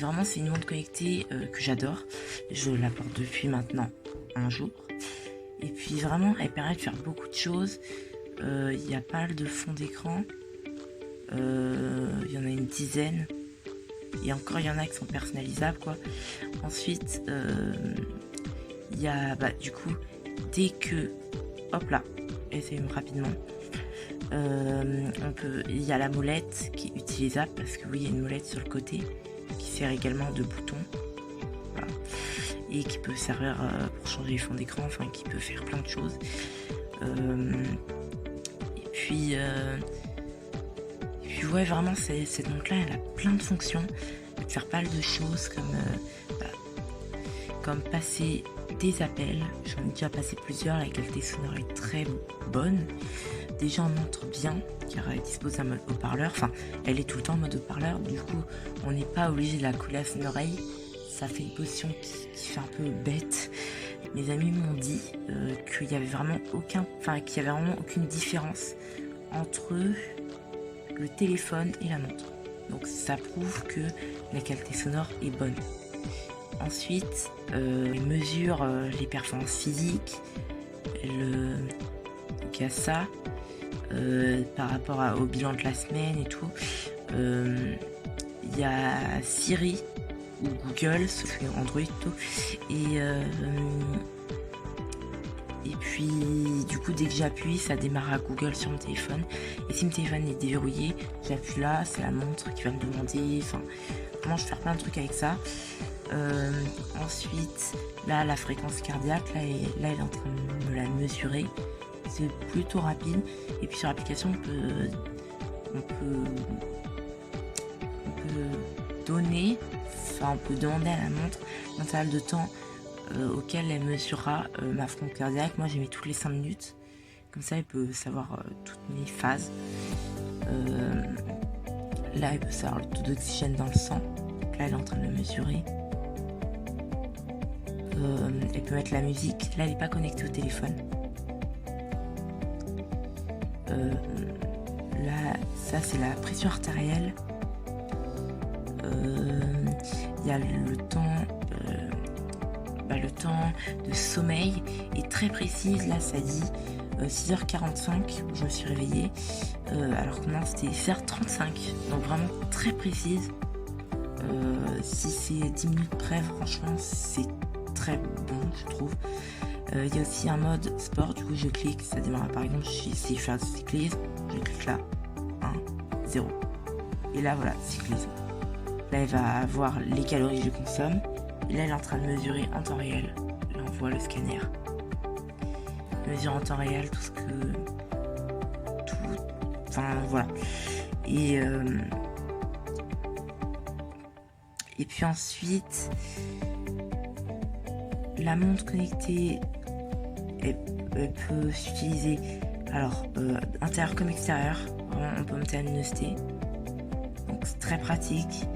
vraiment, c'est une montre connectée que j'adore. Je la porte depuis maintenant un jour. Et puis vraiment, elle permet de faire beaucoup de choses. Il y a pas mal de fonds d'écran. Il y en a une dizaine. Et encore, il y en a qui sont personnalisables, quoi. Ensuite, il y a, du coup, dès que... Hop là, essayons rapidement. Il y a la molette qui est utilisable parce que oui, il y a une molette sur le côté qui sert également de bouton. Voilà. Et qui peut servir pour changer les fonds d'écran, enfin qui peut faire plein de choses. Et puis ouais, vraiment cette montre là, elle a plein de fonctions. Elle peut faire pas mal de choses comme passer des appels. J'en ai déjà passé plusieurs, la qualité sonore est très bonne. Déjà on montre bien car elle dispose d'un mode haut-parleur, enfin elle est tout le temps en mode haut-parleur, du coup on n'est pas obligé de la coller à son oreille. Ça fait une position qui fait un peu bête. Mes amis m'ont dit qu'il y avait vraiment aucune différence entre le téléphone et la montre. Donc ça prouve que la qualité sonore est bonne. Ensuite, elle mesure les performances physiques. Donc il y a ça par rapport au bilan de la semaine et tout. Il y a Siri ou Google, sauf que Android tout. Et puis du coup dès que j'appuie, ça démarre à Google sur mon téléphone. Et si mon téléphone est déverrouillé, j'appuie là, c'est la montre qui va me demander. Enfin, vraiment je vais faire plein de trucs avec ça. Ensuite, là la fréquence cardiaque, là elle est en train de me la mesurer. C'est plutôt rapide. Et puis sur l'application, on peut demander à la montre l'intervalle de temps auquel elle mesurera ma fréquence cardiaque. Moi j'ai mis toutes les 5 minutes. Comme ça elle peut savoir toutes mes phases. Là elle peut savoir le taux d'oxygène dans le sang. Donc là elle est en train de le mesurer. Elle peut mettre la musique. Là elle n'est pas connectée au téléphone. Là ça c'est la pression artérielle. Il y a le temps de sommeil est très précise. Là ça dit 6h45 où je me suis réveillée, alors que non c'était 6h35, donc vraiment très précise. Si c'est 10 minutes près, franchement c'est très bon je trouve. Il y a aussi un mode sport, du coup je clique, ça démarre par exemple si je fais un cyclisme, je clique là 1, 0 et là voilà, cyclisme. Là elle va voir les calories que je consomme et là elle est en train de mesurer en temps réel. Là on voit le scanner, mesure en temps réel enfin voilà. Et puis ensuite la montre connectée elle peut s'utiliser alors intérieur comme extérieur. Vraiment, on peut monter la luminosité, donc c'est très pratique.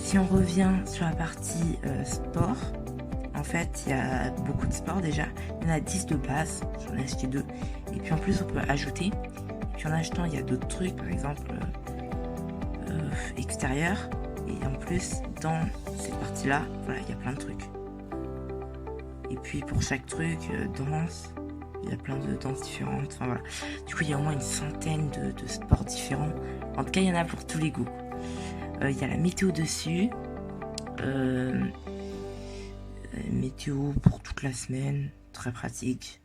Si on revient sur la partie sport, en fait il y a beaucoup de sports déjà. Il y en a 10 de base, j'en ai acheté 2 et puis en plus on peut ajouter. Et puis en achetant il y a d'autres trucs, par exemple extérieur, et en plus dans cette partie là voilà il y a plein de trucs. Et puis pour chaque truc, danse, il y a plein de danses différentes, enfin voilà. Du coup il y a au moins une centaine de sports différents. En tout cas il y en a pour tous les goûts. Il y a la météo dessus, météo pour toute la semaine, très pratique.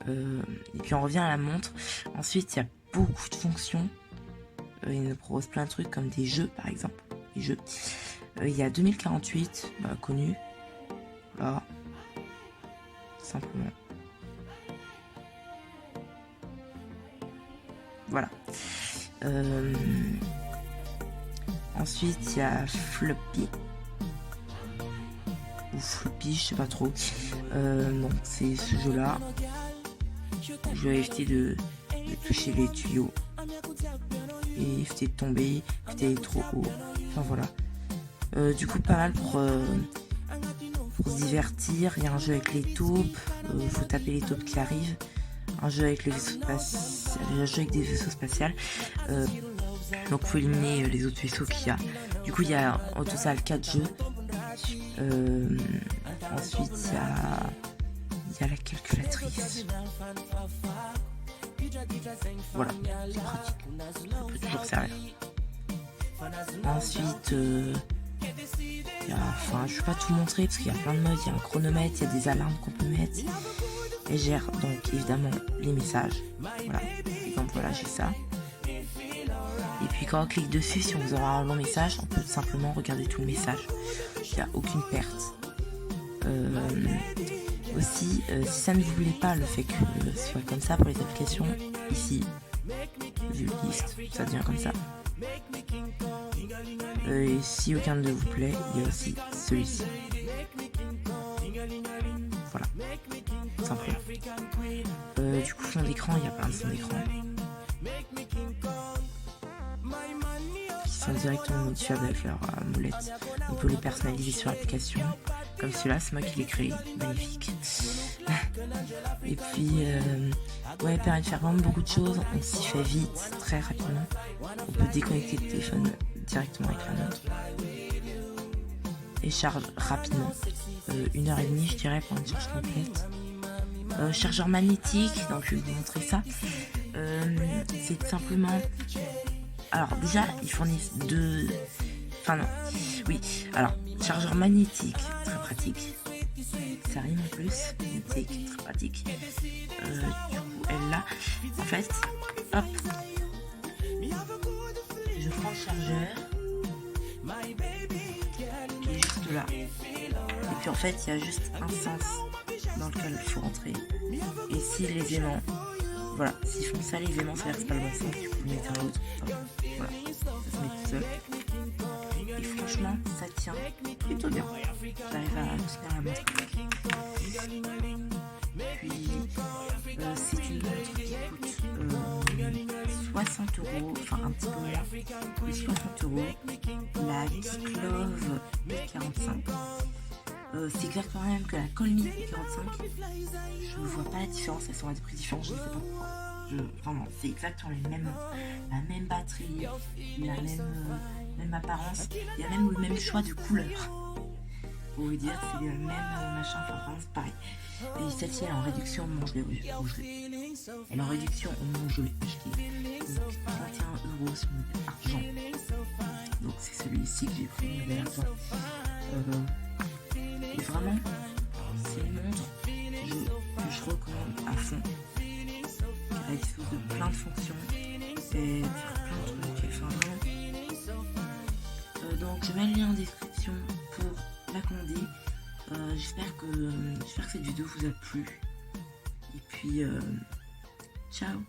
Et puis on revient à la montre. Ensuite il y a beaucoup de fonctions. Il nous propose plein de trucs comme des jeux par exemple. Les jeux. Il y a 2048, connu. Voilà. Simplement. Voilà. Ensuite il y a Floppy. Ou Floppy, je sais pas trop. Donc c'est ce jeu là. Je vais éviter de toucher les tuyaux. Et éviter de tomber, éviter d'aller trop haut. Enfin voilà. Du coup pas mal pour se divertir. Il y a un jeu avec les taupes. Faut taper les taupes qui arrivent. Un jeu avec le vaisseau spatial. Un jeu avec des vaisseaux spatials. Donc il faut éliminer les autres vaisseaux qu'il y a. Du coup il y a au total 4 jeux. Ensuite il y a la calculatrice. Voilà, c'est pratique. Ça peut toujours servir. Ensuite, enfin, je ne vais pas tout montrer parce qu'il y a plein de modes. Il y a un chronomètre, il y a des alarmes qu'on peut mettre. Elle gère donc évidemment les messages. Voilà, par exemple, voilà, j'ai ça. Et puis quand on clique dessus, si on veut avoir un long message, on peut simplement regarder tout le message. Il n'y a aucune perte. Aussi, si ça ne vous plaît pas le fait que ce soit comme ça pour les applications, ici, vue liste, ça devient comme ça. Et si aucun ne vous plaît, il y a aussi celui-ci. Voilà, simplement. Du coup, fond d'écran, il y a plein de fonds d'écran qui sont directement modifiables avec leur molette. On peut les personnaliser sur l'application. Comme celui-là, c'est moi qui l'ai créé, magnifique. Et puis, ouais, permet de faire vraiment beaucoup de choses. On s'y fait vite, très rapidement. On peut déconnecter le téléphone directement avec la montre. Et charge rapidement. 1h30, je dirais, pour une charge complète. Chargeur magnétique, donc je vais vous montrer ça. C'est simplement... Alors déjà, ils fournissent deux... Enfin non, oui. Alors, chargeur magnétique, très pratique. Ça rime en plus, magnétique, très pratique. Du coup, elle là, en fait, hop, je prends le chargeur, qui est juste là. Et puis en fait, il y a juste un sens dans lequel il faut rentrer. Et si les aimants, voilà, s'ils font ça, les aimants, ça veut dire que c'est pas le bon sens, du coup, vous mettez un autre. Enfin, voilà, ça se met tout seul. Et franchement, ça tient plutôt bien. J'arrive à tenir la montre. Puis, c'est une montre qui coûte 60 €, enfin un petit peu moins, de 60 €. La Geeklove P45. C'est exactement la même que la Colmi P45. Je ne vois pas la différence, elles sont à des prix différents, je ne sais pas pourquoi. Vraiment, c'est exactement les mêmes, la même batterie, la même apparence, il y a même le même choix de couleur. Pour vous dire, c'est le même machin, enfin vraiment c'est pareil. Et celle-ci elle est en réduction au moment où je l'ai acheté. Elle est en réduction au moment où je l'ai acheté. Donc 31 € sur le argent. Donc c'est celui-ci que j'ai pris, le argent. Et vraiment, c'est une montre que je recommande à fond. Elle dispose de plein de fonctions et faire plein de trucs. Enfin, vraiment. Donc je mets le lien en description pour la commander. J'espère que cette vidéo vous a plu. Et puis, ciao.